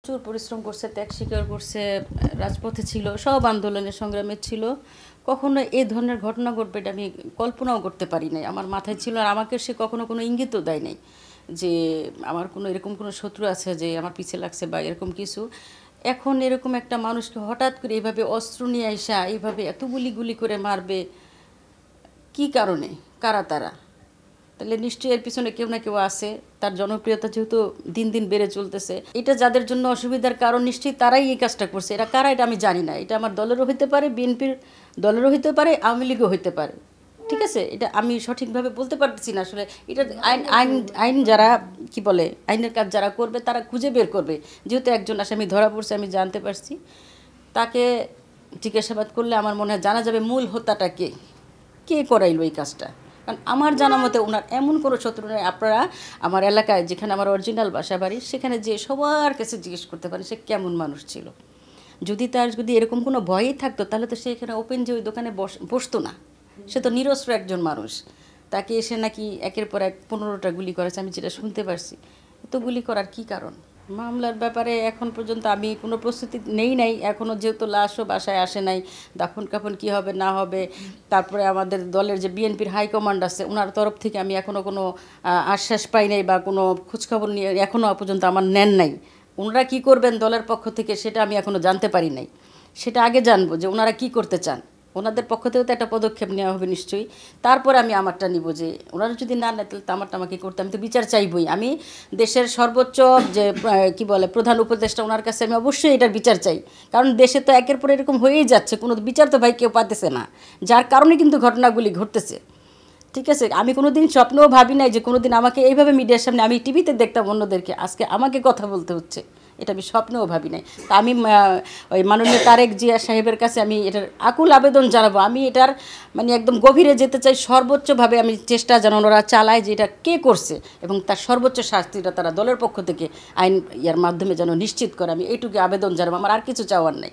প্রচুর পরিশ্রম করছে, ত্যাগ স্বীকার করছে, রাজপথে ছিল, সব আন্দোলনের সংগ্রামে ছিল। কখনো এই ধরনের ঘটনা ঘটবে এটা আমি কল্পনাও করতে পারি নাই, আমার মাথায় ছিল। আর আমাকে সে কখনো কোনো ইঙ্গিতও দেয় নাই যে আমার কোনো এরকম কোনো শত্রু আছে যে আমার পিছে লাগছে বা এরকম কিছু। এখন এরকম একটা মানুষকে হঠাৎ করে এইভাবে অস্ত্র নিয়ে আইসা এইভাবে এত গুলি করে মারবে, কি কারণে, কারা তারা? তাহলে নিশ্চয়ই এর পিছনে কেউ না কেউ আছে। তার জনপ্রিয়তা যেহেতু দিন দিন বেড়ে চলতেছে, এটা যাদের জন্য অসুবিধার কারণ নিশ্চয়ই তারাই এই কাজটা করছে। এরা কারা এটা আমি জানি না, এটা আমার দলেরও হইতে পারে, বিএনপির দলেরও হইতে পারে, আওয়ামী লীগও হইতে পারে। ঠিক আছে, এটা আমি সঠিকভাবে বলতে পারতেছি না আসলে। এটা আইন আইন আইন যারা কি বলে, আইনের কাজ যারা করবে তারা খুঁজে বের করবে। যেহেতু একজন আসামি ধরা পড়ছে, আমি জানতে পারছি, তাকে জিজ্ঞাসাবাদ করলে আমার মনে হয় জানা যাবে মূল হোতাটা কে, কে করাইলো এই কাজটা। কারণ আমার জানা মতে ওনার এমন কোনো শত্রু নেই। আপনারা আমার এলাকায় যেখানে আমার অরিজিনাল বাসা বাড়ি, সেখানে যে সবার কাছে জিজ্ঞেস করতে পারেন সে কেমন মানুষ ছিল। যদি এরকম কোনো ভয়ই থাকতো তাহলে তো সে এখানে ওপেন যে ওই দোকানে বসতো না। সে তো নিরস্ত্র একজন মানুষ, তাকে এসে নাকি একের পর এক 15টা গুলি করেছে, আমি যেটা শুনতে পারছি। তো গুলি করার কি কারণ? মামলার ব্যাপারে এখন পর্যন্ত আমি কোনো প্রস্তুতি নেই নাই এখনও, যেহেতু লাশও বাসায় আসে নাই। দাফন কাফন কী হবে না হবে, তারপরে আমাদের দলের যে বিএনপির হাইকমান্ড আছে ওনার তরফ থেকে আমি এখনও কোনো আশ্বাস পাই নাই বা কোনো খোঁজখবর নিয়ে এখনও পর্যন্ত আমার নেন নাই। ওনারা কী করবেন দলের পক্ষ থেকে সেটা আমি এখনও জানতে পারি নাই। সেটা আগে জানবো যে ওনারা কী করতে চান। ওনাদের পক্ষ থেকেও তো একটা পদক্ষেপ নেওয়া হবে নিশ্চয়ই। তারপরে আমি আমারটা নিব, যে ওনারা যদি না নেয় তাহলে তো আমারটা আমাকে করতে, আমি তো বিচার চাইবই। আমি দেশের সর্বোচ্চ যে কি বলে প্রধান উপদেষ্টা, ওনার কাছে আমি অবশ্যই এটার বিচার চাই। কারণ দেশে তো একের পর এরকম হয়েই যাচ্ছে, কোনো বিচার তো ভাই কেউ পাতেছে না, যার কারণে কিন্তু ঘটনাগুলি ঘটতেছে। ঠিক আছে, আমি কোনো দিন স্বপ্নেও ভাবি নাই যে কোনো দিন আমাকে এইভাবে মিডিয়ার সামনে, আমি টিভিতে দেখতাম অন্যদেরকে, আজকে আমাকে কথা বলতে হচ্ছে, এটা আমি স্বপ্নেও ভাবি নাই। তা আমি ওই মাননীয় তারেক জিয়া সাহেবের কাছে আমি এটার আকুল আবেদন জানাবো। আমি এটার মানে একদম গভীরে যেতে চাই, সর্বোচ্চভাবে আমি চেষ্টা যেন ওরা চালায় যে এটা কে করছে এবং তার সর্বোচ্চ শাস্তিটা তারা দলের পক্ষ থেকে আইন ইয়ার মাধ্যমে যেন নিশ্চিত করে। আমি এইটুকু আবেদন জানাবো, আমার আর কিছু চাওয়ার নাই।